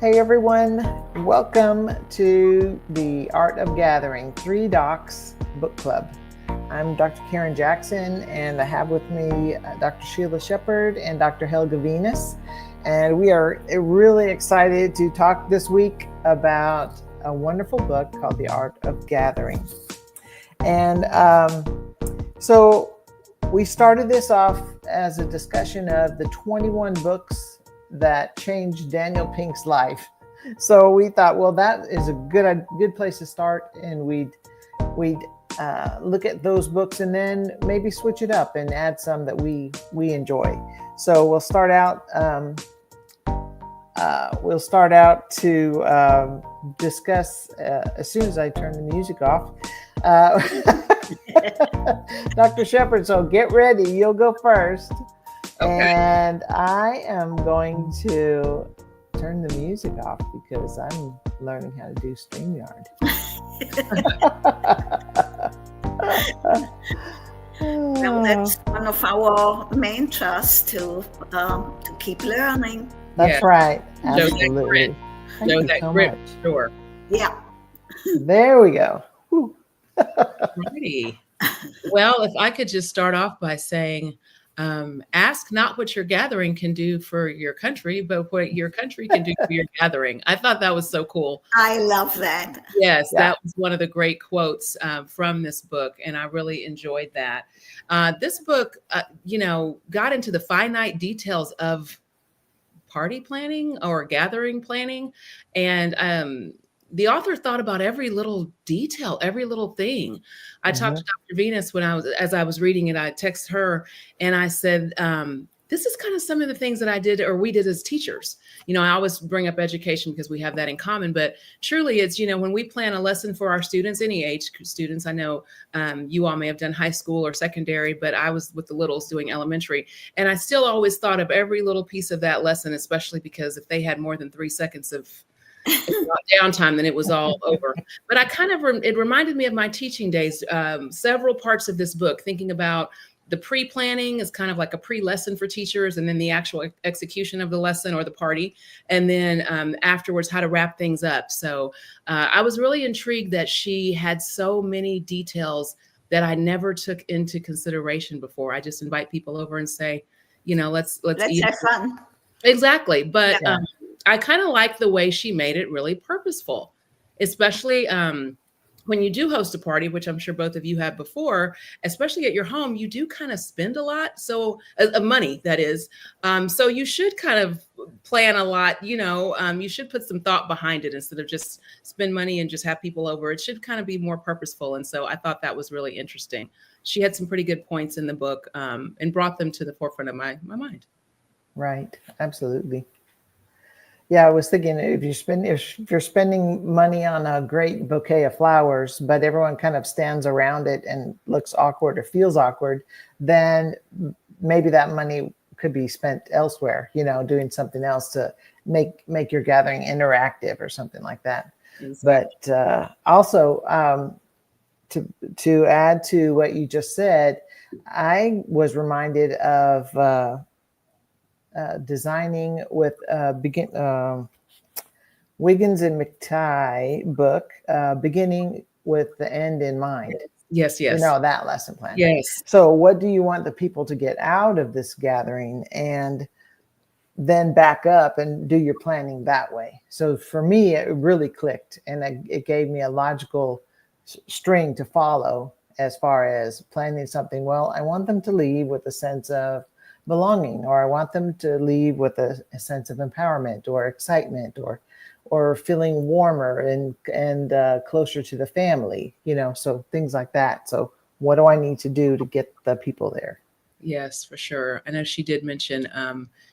Hey everyone, welcome to the Art of Gathering 3 Docs Book Club. I'm Dr. Karen Jackson, and I have with me Dr. Sheila Shepard and Dr. Helga Venus. And we are really excited to talk this week about a wonderful book called The Art of Gathering. And so we started this off as a discussion of the 21 books that changed Daniel Pink's life. So we thought, well, that is a good place to start, and we'd look at those books and then maybe switch it up and add some that we enjoy. So we'll start out to discuss as soon as I turn the music off. Dr. Shepard, so get ready. You'll go first. Okay. And I am going to turn the music off because I'm learning how to do StreamYard. Well, that's one of our main trusts to keep learning. That's right. Absolutely. Thank you so much. Sure. Yeah. There we go. Alrighty. Well, if I could just start off by saying, ask not what your gathering can do for your country, but what your country can do for your gathering. I thought that was so cool. I love that. Yes, yeah. That was one of the great quotes from this book, and I really enjoyed that. This book, got into the finite details of party planning or gathering planning, and the author thought about every little detail, every little thing. I talked to Dr. Venus as I was reading it. I texted her and I said, this is kind of some of the things that I did or we did as teachers. I always bring up education because we have that in common, but truly it's, when we plan a lesson for our students, any age students, I know you all may have done high school or secondary, but I was with the littles doing elementary. And I still always thought of every little piece of that lesson, especially because if they had more than 3 seconds of downtime, then it was all over. But I it reminded me of my teaching days, several parts of this book, thinking about the pre-planning is kind of like a pre-lesson for teachers, and then the actual execution of the lesson or the party, and then afterwards how to wrap things up. So I was really intrigued that she had so many details that I never took into consideration before. I just invite people over and say, let's eat. Have fun. Exactly. But yeah. I kind of like the way she made it really purposeful, especially when you do host a party, which I'm sure both of you have before, especially at your home, you do kind of spend a lot. So money, that is. So you should kind of plan a lot, you should put some thought behind it instead of just spend money and just have people over. It should kind of be more purposeful. And so I thought that was really interesting. She had some pretty good points in the book and brought them to the forefront of my mind. Right. Absolutely. Yeah, I was thinking if you're spending money on a great bouquet of flowers, but everyone kind of stands around it and looks awkward or feels awkward, then maybe that money could be spent elsewhere, doing something else to make your gathering interactive or something like that. Exactly. But also to add to what you just said, I was reminded of designing with Wiggins and McTighe book, beginning with the end in mind. Yes. That lesson plan. Yes. So what do you want the people to get out of this gathering, and then back up and do your planning that way? So for me, it really clicked, and it gave me a logical string to follow as far as planning something. Well, I want them to leave with a sense of belonging, or I want them to leave with a sense of empowerment or excitement, or feeling warmer and closer to the family, so things like that. So what do I need to do to get the people there? Yes, for sure. I know she did mention,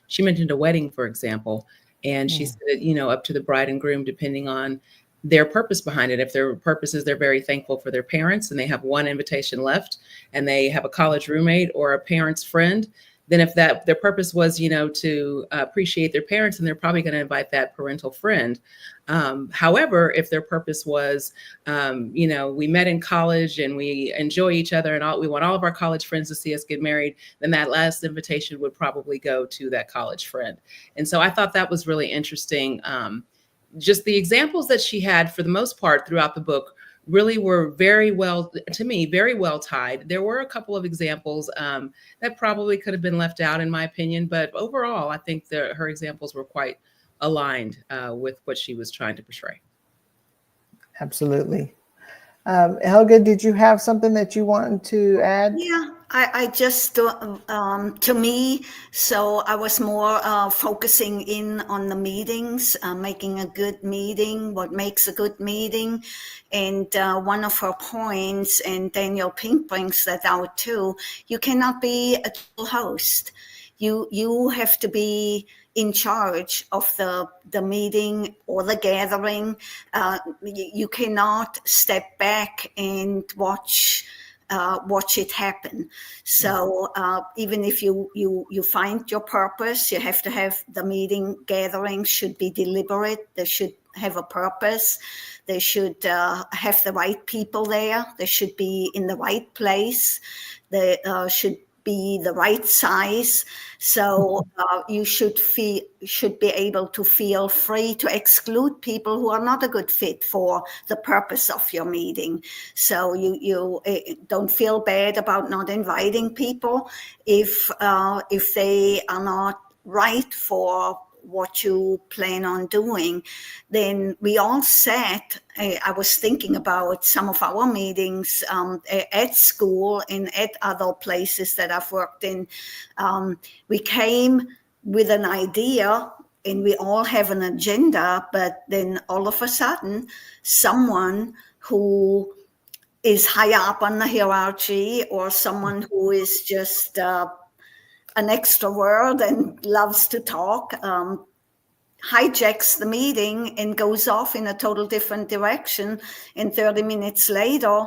she mentioned a wedding, for example, and she said, up to the bride and groom, depending on their purpose behind it. If their purpose is they're very thankful for their parents and they have one invitation left and they have a college roommate or a parent's friend, then if their purpose was, to appreciate their parents, and they're probably going to invite that parental friend. However, if their purpose was, we met in college and we enjoy each other and we want all of our college friends to see us get married, then that last invitation would probably go to that college friend. And so I thought that was really interesting. just the examples that she had for the most part throughout the book really were very well, to me, very well tied. There were a couple of examples that probably could have been left out, in my opinion, but overall, I think her examples were quite aligned with what she was trying to portray. Absolutely. Helga, did you have something that you wanted to add? Yeah, I just, to me, so I was more focusing in on the meetings, making a good meeting, what makes a good meeting. And one of her points, and Daniel Pink brings that out too, you cannot be a total host. You have to be in charge of the meeting or the gathering. You cannot step back and watch it happen. So even if you find your purpose, you have to have the meeting gathering should be deliberate. They should have a purpose. They should have the right people there. They should be in the right place. They should be the right size. So you should be able to feel free to exclude people who are not a good fit for the purpose of your meeting. So you don't feel bad about not inviting people if they are not right for what you plan on doing. Then we all sat, I was thinking about some of our meetings at school and at other places that I've worked in. We came with an idea and we all have an agenda, but then all of a sudden someone who is higher up on the hierarchy or someone who is just an extrovert and loves to talk, hijacks the meeting and goes off in a total different direction. And 30 minutes later,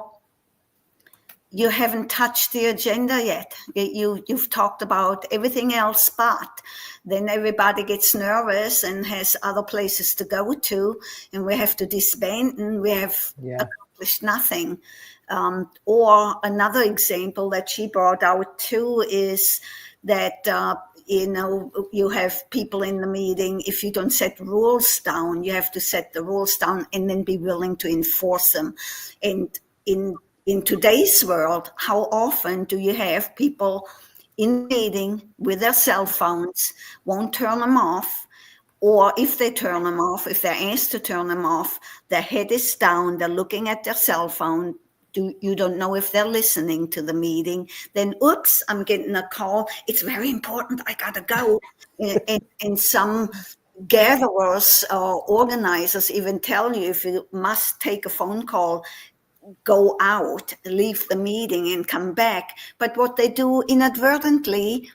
you haven't touched the agenda yet. You've talked about everything else, but then everybody gets nervous and has other places to go to, and we have to disband and we have accomplished nothing. Or another example that she brought out too is that you have people in the meeting. If you don't set rules down, you have to set the rules down and then be willing to enforce them. And in today's world, how often do you have people in the meeting with their cell phones, won't turn them off, or if they turn them off, if they're asked to turn them off, their head is down, they're looking at their cell phone. You don't know if they're listening to the meeting. Then, oops, I'm getting a call. It's very important. I gotta go. And some gatherers or organizers even tell you if you must take a phone call, go out, leave the meeting and come back. But what they do inadvertently,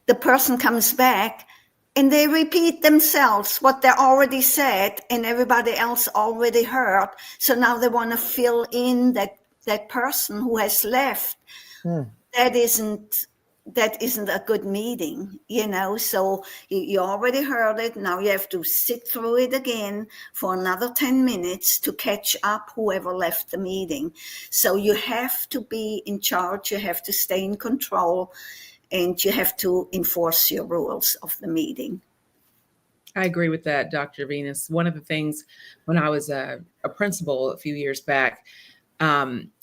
the person comes back and they repeat themselves what they already said and everybody else already heard. So now they want to fill in that person who has left. That isn't a good meeting, so you already heard it. Now you have to sit through it again for another 10 minutes to catch up whoever left the meeting. So you have to be in charge, you have to stay in control, and you have to enforce your rules of the meeting. I agree with that, Dr. Venus. One of the things when I was a principal a few years back,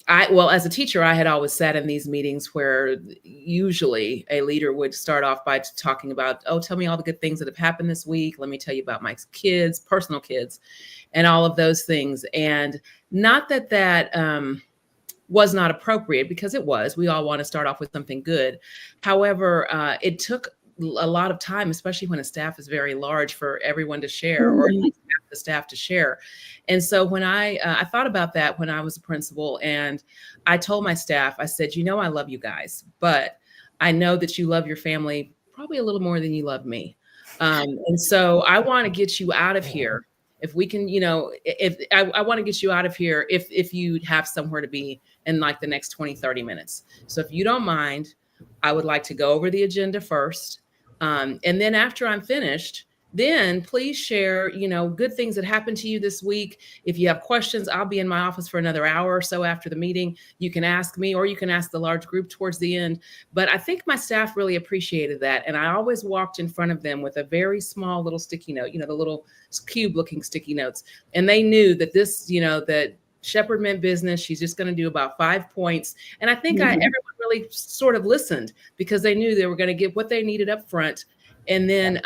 as a teacher, I had always sat in these meetings where usually a leader would start off by talking about, tell me all the good things that have happened this week. Let me tell you about my kids, personal kids, and all of those things. And not that was not appropriate, because it was. We all want to start off with something good. However, it took a lot of time, especially when a staff is very large, for everyone to share, or at least half the staff to share. And so when I thought about that when I was a principal, and I told my staff, I said, I love you guys, but I know that you love your family probably a little more than you love me. And so I want to get you out of here. If we can, if I want to get you out of here, if you have somewhere to be in like the next 20, 30 minutes. So if you don't mind, I would like to go over the agenda first. And then after I'm finished, then please share, good things that happened to you this week. If you have questions, I'll be in my office for another hour or so after the meeting. You can ask me, or you can ask the large group towards the end. But I think my staff really appreciated that. And I always walked in front of them with a very small little sticky note, the little cube looking sticky notes. And they knew that this, that Shepard meant business. She's just going to do about 5 points. And I think everyone really sort of listened, because they knew they were going to get what they needed up front. And then,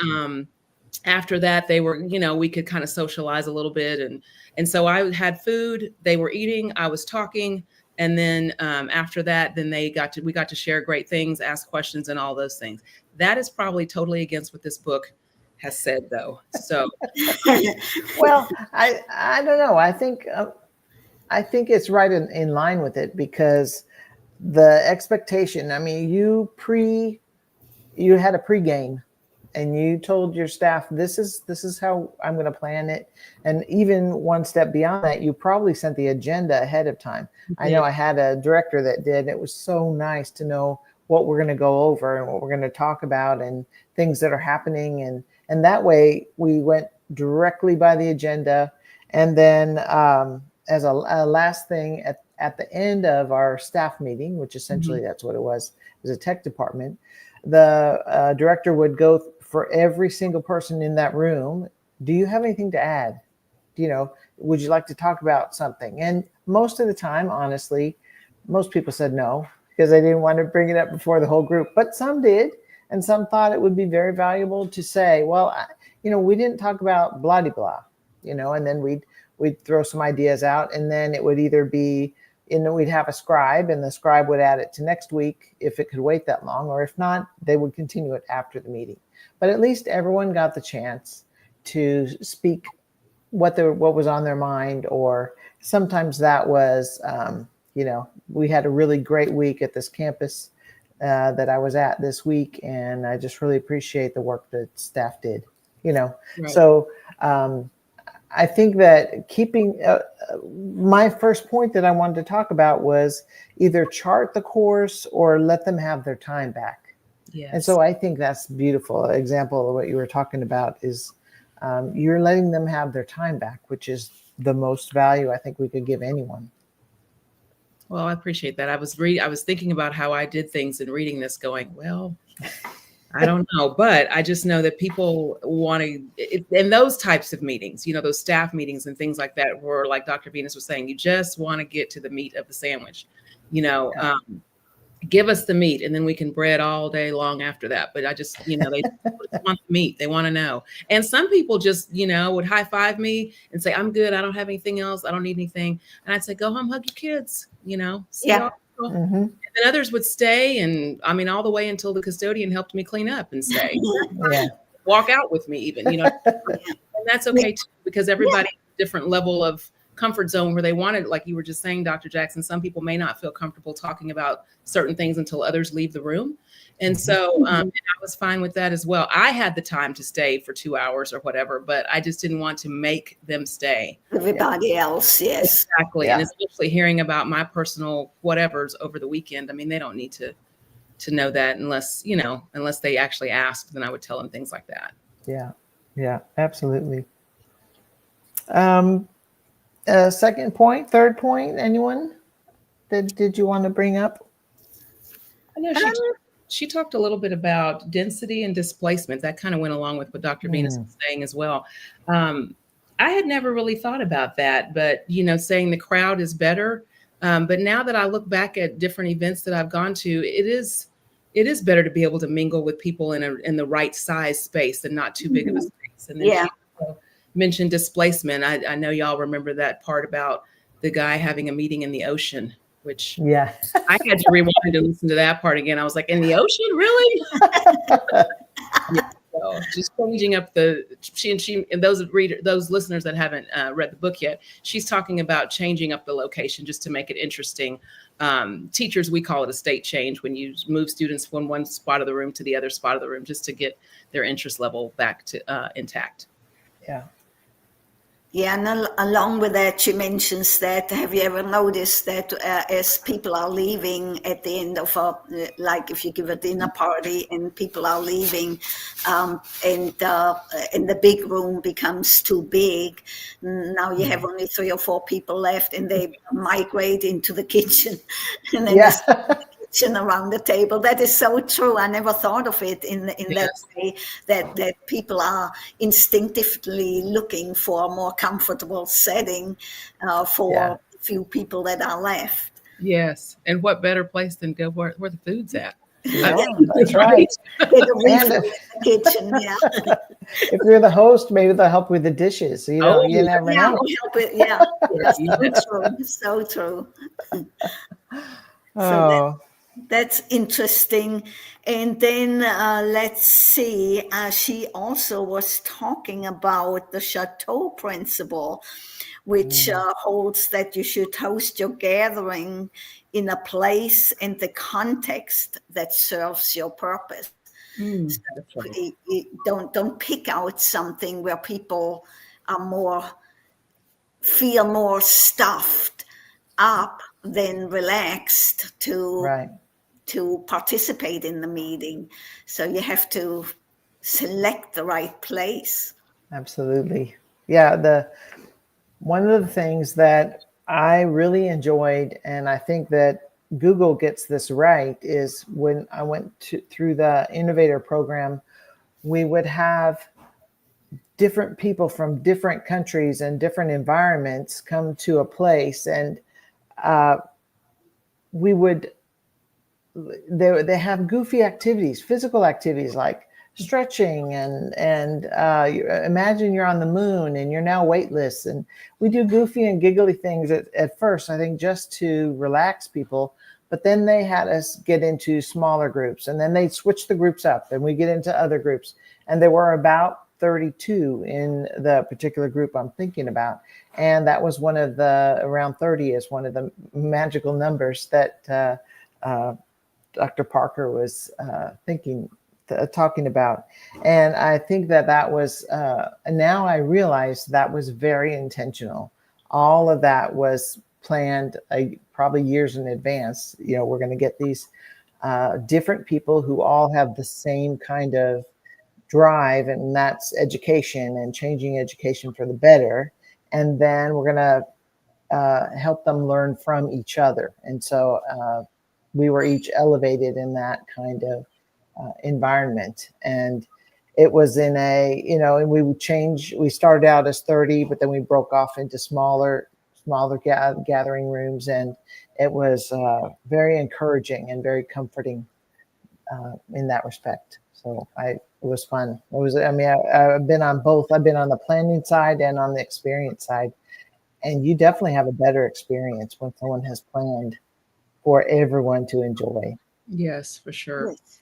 after that, they were, we could kind of socialize a little bit. And so I had food, they were eating, I was talking. And then after that, then we got to share great things, ask questions and all those things. That is probably totally against what this book has said, though. So, well, I don't know. I think it's right in line with it, because the expectation, I mean, you had a pregame. And you told your staff, this is how I'm going to plan it. And even one step beyond that, you probably sent the agenda ahead of time. I know I had a director that did. It was so nice to know what we're going to go over and what we're going to talk about and things that are happening. And that way we went directly by the agenda. And then as a last thing at the end of our staff meeting, which essentially that's what it was a tech department, the director would go for every single person in that room. Do you have anything to add? Would you like to talk about something? And most of the time, honestly, most people said no, because they didn't want to bring it up before the whole group. But some did, and some thought it would be very valuable to say, well, we didn't talk about blah, blah, blah, and then we'd throw some ideas out, and then it would either be, we'd have a scribe, and the scribe would add it to next week if it could wait that long, or if not, they would continue it after the meeting. But at least everyone got the chance to speak what was on their mind, or sometimes that was, we had a really great week at this campus that I was at this week, and I just really appreciate the work that staff did, Right. So I think that keeping my first point that I wanted to talk about was either chart the course or let them have their time back. Yes. And so I think that's a beautiful example of what you were talking about is you're letting them have their time back, which is the most value I think we could give anyone. Well, I appreciate that. I was thinking about how I did things and reading this going, well, I don't know, but I just know that people want to, in those types of meetings, those staff meetings and things like that, where, like Dr. Venus was saying, you just want to get to the meat of the sandwich, give us the meat, and then we can bread all day long after that. But I just, they want the meat. They want to know. And some people just, would high five me and say, I'm good. I don't have anything else. I don't need anything. And I'd say, go home, hug your kids, see y'all. Mm-hmm. And then others would stay, and all the way until the custodian helped me clean up and stay. Walk out with me even, and that's okay too, because everybody has a different level of comfort zone where they wanted, like you were just saying, Dr. Jackson, some people may not feel comfortable talking about certain things until others leave the room. And so and I was fine with that as well. I had the time to stay for 2 hours or whatever, but I just didn't want to make them stay. Everybody else, yes. Exactly. Yeah. And especially hearing about my personal whatevers over the weekend. They don't need to know that unless they actually asked, then I would tell them things like that. Yeah. Yeah, absolutely. Second point, third point, anyone that did you want to bring up? I know she talked a little bit about density and displacement. That kind of went along with what Dr. Venus was saying as well. I had never really thought about that, but, saying the crowd is better. But now that I look back at different events that I've gone to, it is better to be able to mingle with people in the right size space and not too big of a space. And then she mentioned displacement. I know y'all remember that part about the guy having a meeting in the ocean, which I had to rewind to listen to that part again. I was like, in the ocean, really? So just changing up and those listeners that haven't read the book yet, she's talking about changing up the location just to make it interesting. Teachers, we call it a state change, when you move students from one spot of the room to the other spot of the room, just to get their interest level back to intact. Yeah. Yeah, and along with that, she mentions that, have you ever noticed that as people are leaving at the end of like if you give a dinner party and people are leaving, and the big room becomes too big, now you have only 3 or 4 people left, and they migrate into the kitchen, and then Yeah. around the table. That is so true. I never thought of it in that Yes. way, that people are instinctively looking for a more comfortable setting Yeah. for few people that are left. Yes. And what better place than go where the food's at? Yeah, Yeah, that's right. get a And refill in the kitchen. Yeah, if you're the host, maybe they'll help with the dishes. Oh, You never yeah, know. or help it. Yeah, yeah, so yes. true, so true. So Oh, that's interesting. And then let's see, she also was talking about the chateau principle, which holds that you should host your gathering in a place and the context that serves your purpose. So That's right. don't pick out something where people are feel more stuffed up than relaxed right. to participate in the meeting. So you have to select the right place. Absolutely. Yeah, one of the things that I really enjoyed, and I think that Google gets this right, is when I went through the innovator program, we would have different people from different countries and different environments come to a place, and uh, we would they have goofy activities, physical activities like stretching and imagine you're on the moon and you're now weightless, and we do goofy and giggly things at first, I think, just to relax people. But then they had us get into smaller groups, and then they switch the groups up and we get into other groups, and there were about 32 in the particular group I'm thinking about, and that was one of the around 30 is one of the magical numbers that Dr. Parker was talking about. And I think that was, now I realize that was very intentional. All of that was planned probably years in advance. We're going to get these different people who all have the same kind of drive, and that's education and changing education for the better. And then we're going to help them learn from each other. And so we were each elevated in that kind of environment. And it was in and we started out as 30, but then we broke off into smaller gathering rooms. And it was very encouraging and very comforting in that respect. So it was fun. I've been on both. I've been on the planning side and on the experience side. And you definitely have a better experience when someone has planned for everyone to enjoy. Yes, for sure. Yes.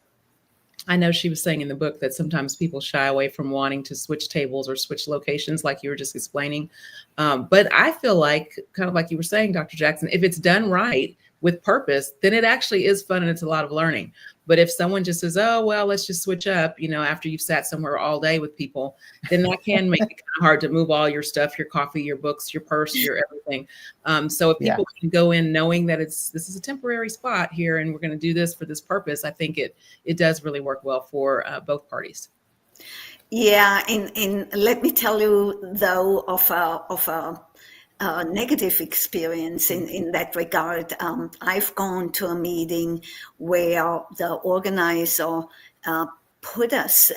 I know she was saying in the book that sometimes people shy away from wanting to switch tables or switch locations, like you were just explaining. But I feel like, kind of like you were saying, Dr. Jackson, if it's done right with purpose, then it actually is fun and it's a lot of learning. But if someone just says, oh, well, let's just switch up, after you've sat somewhere all day with people, then that can make it kind of hard to move all your stuff, your coffee, your books, your purse, your everything. So if people can go in knowing that this is a temporary spot here and we're going to do this for this purpose, I think it does really work well for both parties. Yeah, and let me tell you though of a negative experience in that regard. I've gone to a meeting where the organizer put us,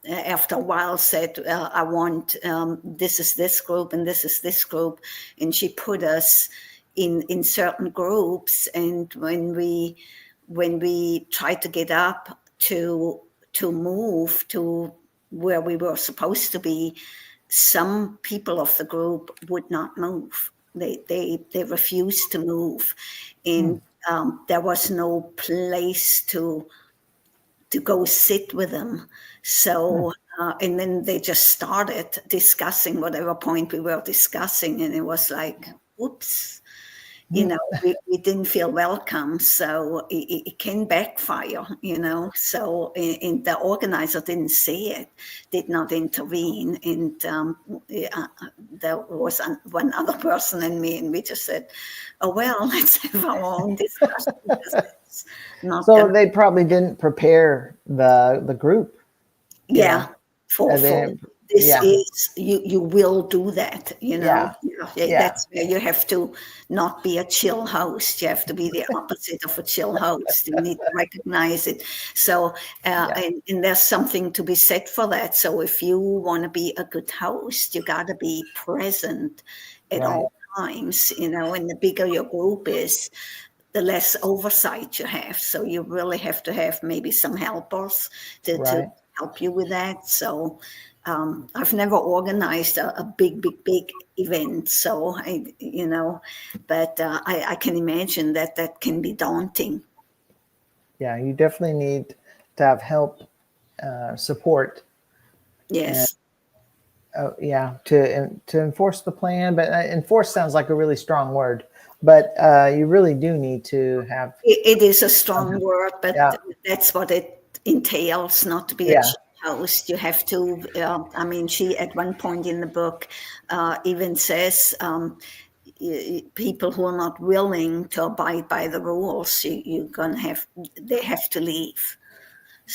after a while said, I want, this is this group and this is this group. And she put us in certain groups. And when we tried to get up to move to where we were supposed to be, some people of the group would not move. They refused to move, and there was no place to go sit with them. So and then they just started discussing whatever point we were discussing, and it was like, oops. we didn't feel welcome, so it can backfire, So the organizer didn't see it, did not intervene, and there was one other person and me, and we just said, "Oh well, let's have our own discussion." Because it's not So they probably didn't prepare the group. yeah, for They, this yeah, is you will do that, yeah, yeah, That's where you have to not be a chill host. You have to be the opposite of a chill host. You need to recognize it. So yeah, and there's something to be said for that. So if you want to be a good host, you got to be present at right, all times, and the bigger your group is, the less oversight you have. So you really have to have maybe some helpers to right. help you with that. So I've never organized a big event. So but I can imagine that can be daunting. Yeah, you definitely need to have help, support, and Yes. yeah, to enforce the plan. But enforce sounds like a really strong word. But you really do need to have. It is a strong word, Yeah, but that's what it entails, not to be a yeah, chill host. You have to, she at one point in the book even says, people who are not willing to abide by the rules, they have to leave.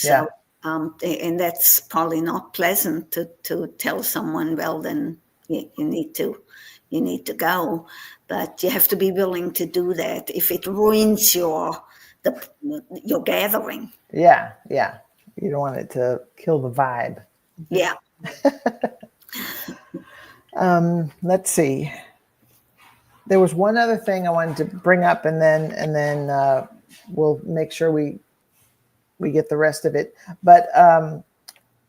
yeah, So, and that's probably not pleasant to tell someone, well, then you need to go, but you have to be willing to do that if it ruins your gathering. yeah, yeah. You don't want it to kill the vibe. Yeah. Let's see. There was one other thing I wanted to bring up, and then we'll make sure we get the rest of it. But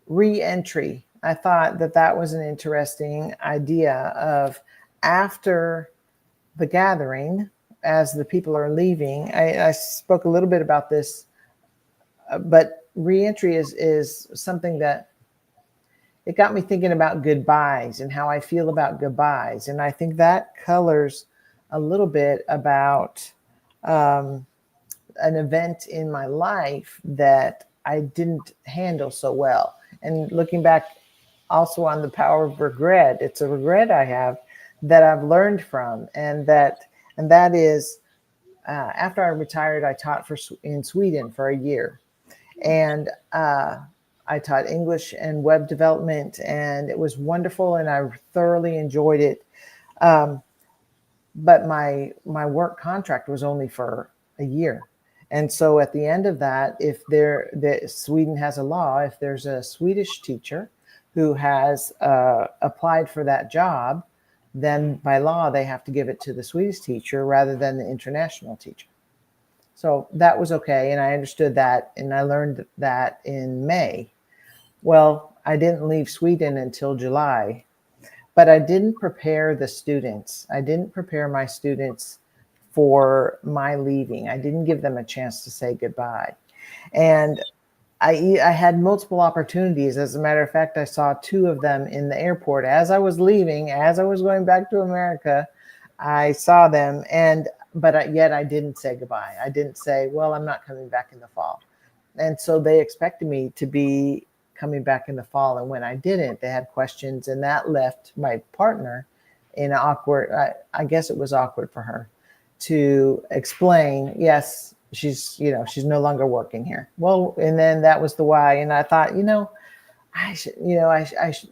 re-entry. I thought that was an interesting idea of after the gathering, as the people are leaving. I spoke a little bit about this, but re-entry is something that it got me thinking about goodbyes and how I feel about goodbyes. And I think that colors a little bit about um, an event in my life that I didn't handle so well. And looking back also on the power of regret, it's a regret I have that I've learned from. And that is after I retired, I taught in Sweden for a year. And I taught English and web development, and it was wonderful, and I thoroughly enjoyed it. But my work contract was only for a year, and so at the end of that, if Sweden has a law, if there's a Swedish teacher who has applied for that job, then by law they have to give it to the Swedish teacher rather than the international teacher. So that was okay, and I understood that, and I learned that in May. Well, I didn't leave Sweden until July, but I didn't prepare the students. I didn't prepare my students for my leaving. I didn't give them a chance to say goodbye. And I had multiple opportunities. As a matter of fact, I saw two of them in the airport as I was leaving, as I was going back to America. I saw them, but yet I didn't say goodbye. I didn't say, well, I'm not coming back in the fall. And so they expected me to be coming back in the fall. And when I didn't, they had questions, and that left my partner in an awkward, I guess it was awkward for her to explain, yes, she's no longer working here. Well, and then that was the why. And I thought,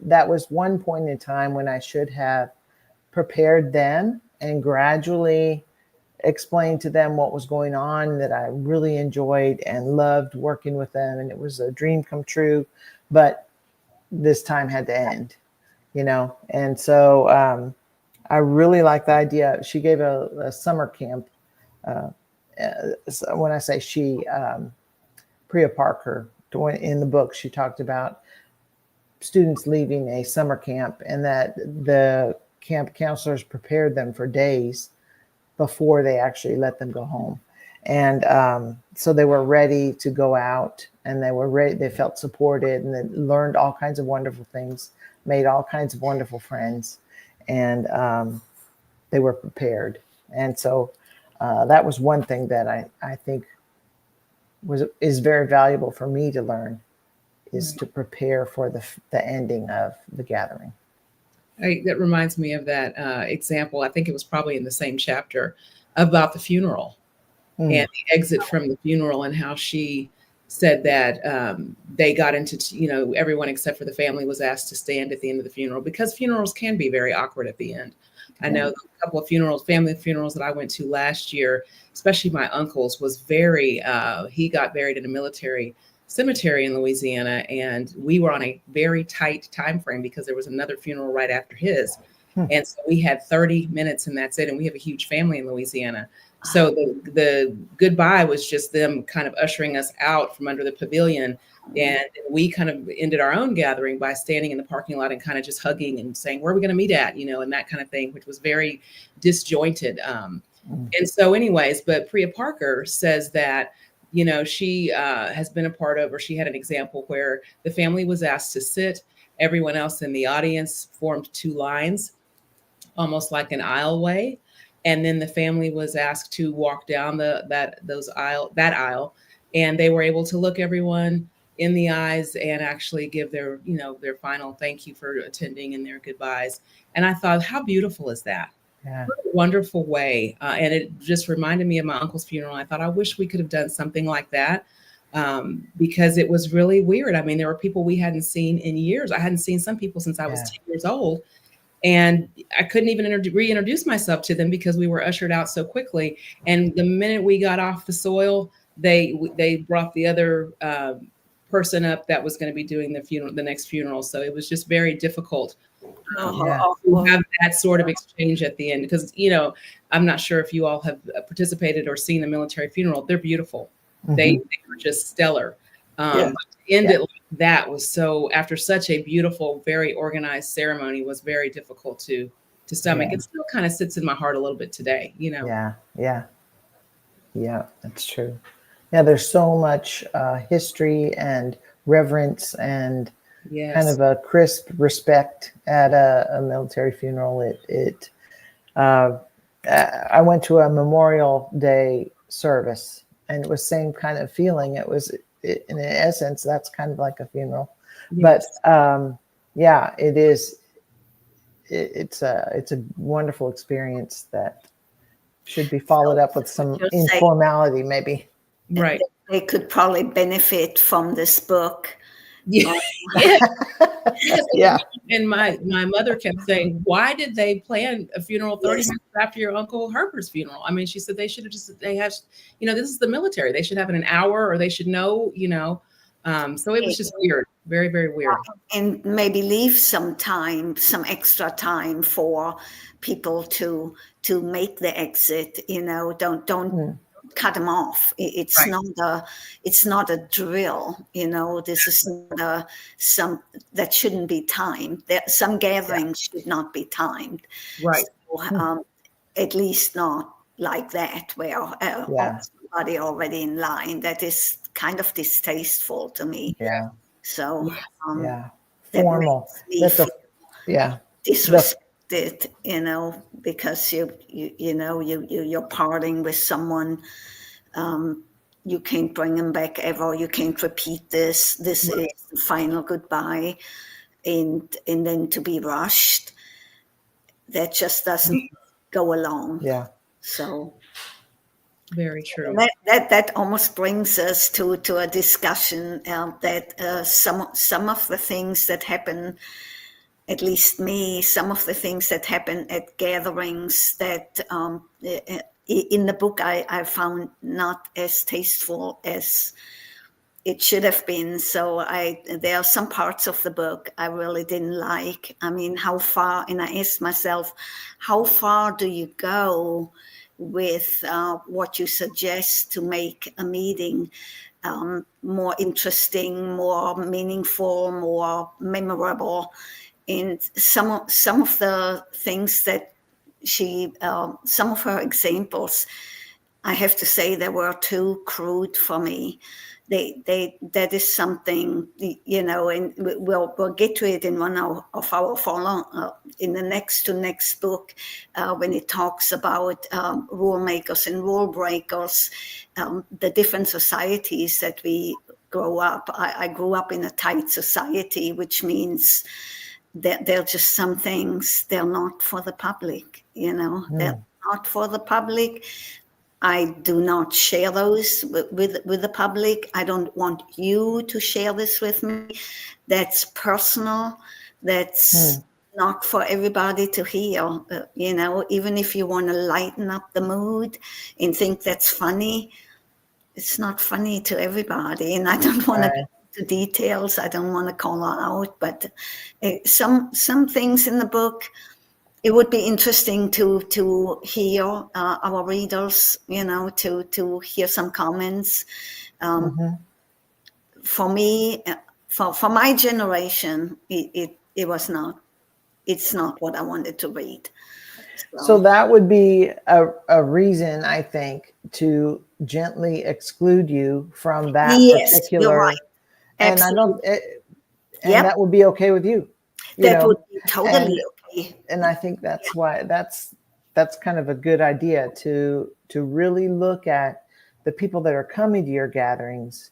that was one point in time when I should have prepared them and gradually explained to them what was going on, that I really enjoyed and loved working with them. And it was a dream come true, but this time had to end, And so I really like the idea. She gave a summer camp. When I say she, Priya Parker, in the book, she talked about students leaving a summer camp, and that the camp counselors prepared them for days before they actually let them go home. And so they were ready to go out, and they were ready. They felt supported, and they learned all kinds of wonderful things, made all kinds of wonderful friends, and they were prepared. And so that was one thing that I think is very valuable for me to learn, is to prepare for the ending of the gathering. That reminds me of that example. I think it was probably in the same chapter about the funeral and the exit from the funeral, and how she said that they got into, everyone except for the family was asked to stand at the end of the funeral, because funerals can be very awkward at the end. I know a couple of family funerals that I went to last year, especially my uncle's, was very, he got buried in a military cemetery in Louisiana, and we were on a very tight time frame because there was another funeral right after his. And so we had 30 minutes and that's it. And we have a huge family in Louisiana. So the goodbye was just them kind of ushering us out from under the pavilion. And we kind of ended our own gathering by standing in the parking lot and kind of just hugging and saying, where are we going to meet at, and that kind of thing, which was very disjointed. And so anyways, but Priya Parker says that, she has been a part of, or she had an example where the family was asked to sit. Everyone else in the audience formed two lines, almost like an aisleway. And then the family was asked to walk down that aisle, and they were able to look everyone in the eyes and actually give their final thank you for attending and their goodbyes. And I thought, how beautiful is that? Yeah. What a wonderful way. And it just reminded me of my uncle's funeral. I thought, I wish we could have done something like that, because it was really weird. I mean, there were people we hadn't seen in years. I hadn't seen some people since I was 10 years old. And I couldn't even reintroduce myself to them because we were ushered out so quickly. And the minute we got off the soil, they brought the other person up that was going to be doing the next funeral. So it was just very difficult to have that sort of exchange at the end, because I'm not sure if you all have participated or seen a military funeral. They're beautiful. They were just stellar. To end it like that was after such a beautiful, very organized ceremony, was very difficult to stomach. It still kind of sits in my heart a little bit today, Yeah, that's true. Yeah, there's so much history and reverence and kind of a crisp respect at a military funeral. I went to a Memorial Day service, and it was same kind of feeling. It was, in essence, that's kind of like a funeral. Yes. But it is. It's a wonderful experience that should be followed up with some informality, maybe. Right. They could probably benefit from this book. Yeah. And my mother kept saying, why did they plan a funeral 30 minutes after your Uncle Herbert's funeral? I mean, she said they should have this is the military. They should have an hour, or they should know, so it was just weird. Very, very weird. And maybe leave some extra time for people to make the exit, don't cut them off. It's not a drill, this is not that shouldn't be timed. Some gatherings should not be timed. Right. So, at least not like that, where somebody already in line. That is kind of distasteful to me. Yeah. So formal. Disrespected, because you're parting with someone. You can't bring them back ever. You can't repeat this. This is the final goodbye, and then to be rushed, that just doesn't go along. Yeah. So. Very true. That almost brings us to a discussion that some of the things that happen, at least me, some of the things that happen at gatherings that in the book I found not as tasteful as it should have been. So there are some parts of the book I really didn't like. I mean, how far? And I asked myself, how far do you go with what you suggest to make a meeting more interesting, more meaningful, more memorable? And some of the things that some of her examples, I have to say, they were too crude for me. That is something, and we'll get to it in one of our in the next book, when it talks about rule makers and rule breakers, the different societies that we grow up. I grew up in a tight society, which means that there are just some things they're not for the public. They're not for the public. I do not share those with the public. I don't want you to share this with me. That's personal. That's not for everybody to hear. Even if you want to lighten up the mood and think that's funny, it's not funny to everybody. And I don't want to get into details. I don't want to call her out. But some things in the book, it would be interesting to hear our readers, to hear some comments. For me, for my generation, it was not. It's not what I wanted to read. So that would be a reason, I think, to gently exclude you from that particular. You're right. And Absolutely. That would be okay with you. That would be totally okay. And I think that's why that's kind of a good idea to really look at the people that are coming to your gatherings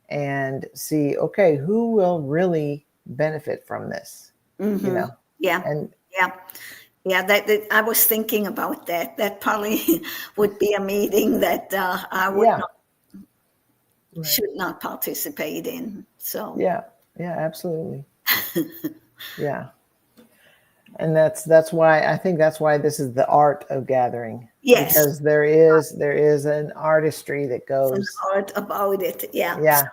and see, okay, who will really benefit from this? Yeah. And that I was thinking about that. That probably would be a meeting that I would should not participate in. So yeah, absolutely. Yeah. And that's why I think that's why this is the art of gathering. Yes. Because there is an artistry that goes. Some art about it. Yeah. Yeah.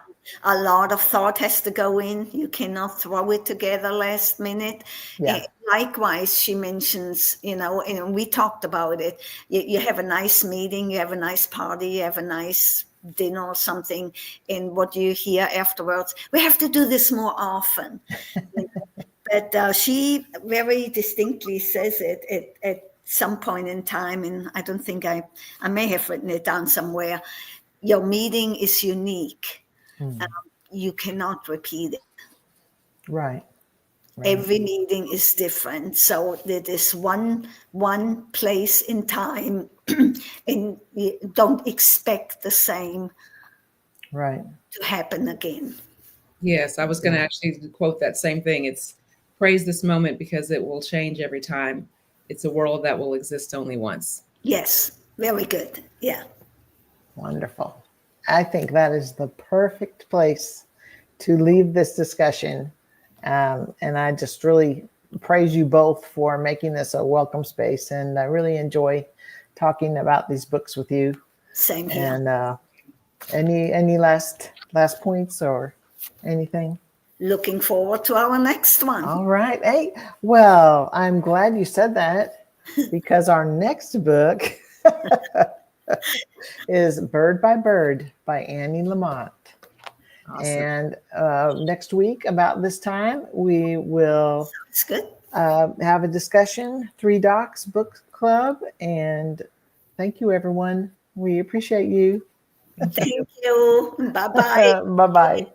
A lot of thought has to go in. You cannot throw it together last minute. Yeah. Likewise, she mentions, and we talked about it. You have a nice meeting, you have a nice party, you have a nice dinner or something, and what you hear afterwards, we have to do this more often. But she very distinctly says it at some point in time, and I don't think I may have written it down somewhere. Your meeting is unique. You cannot repeat it. Right. Every meeting is different. So it is one place in time, and you don't expect the same to happen again. Yes, I was going to actually quote that same thing. It's praise this moment because it will change every time. It's a world that will exist only once. Yes, very good. Yeah. Wonderful. I think that is the perfect place to leave this discussion. And I just really praise you both for making this a welcome space. And I really enjoy talking about these books with you. Same here. And any last points or anything? Looking forward to our next one. All right. Hey, well, I'm glad you said that because our next book is Bird by Bird by Annie Lamont. Awesome. And next week about this time, we will have a discussion, 3 Docs Book Club. And thank you, everyone. We appreciate you. Thank you. Bye-bye. Bye-bye.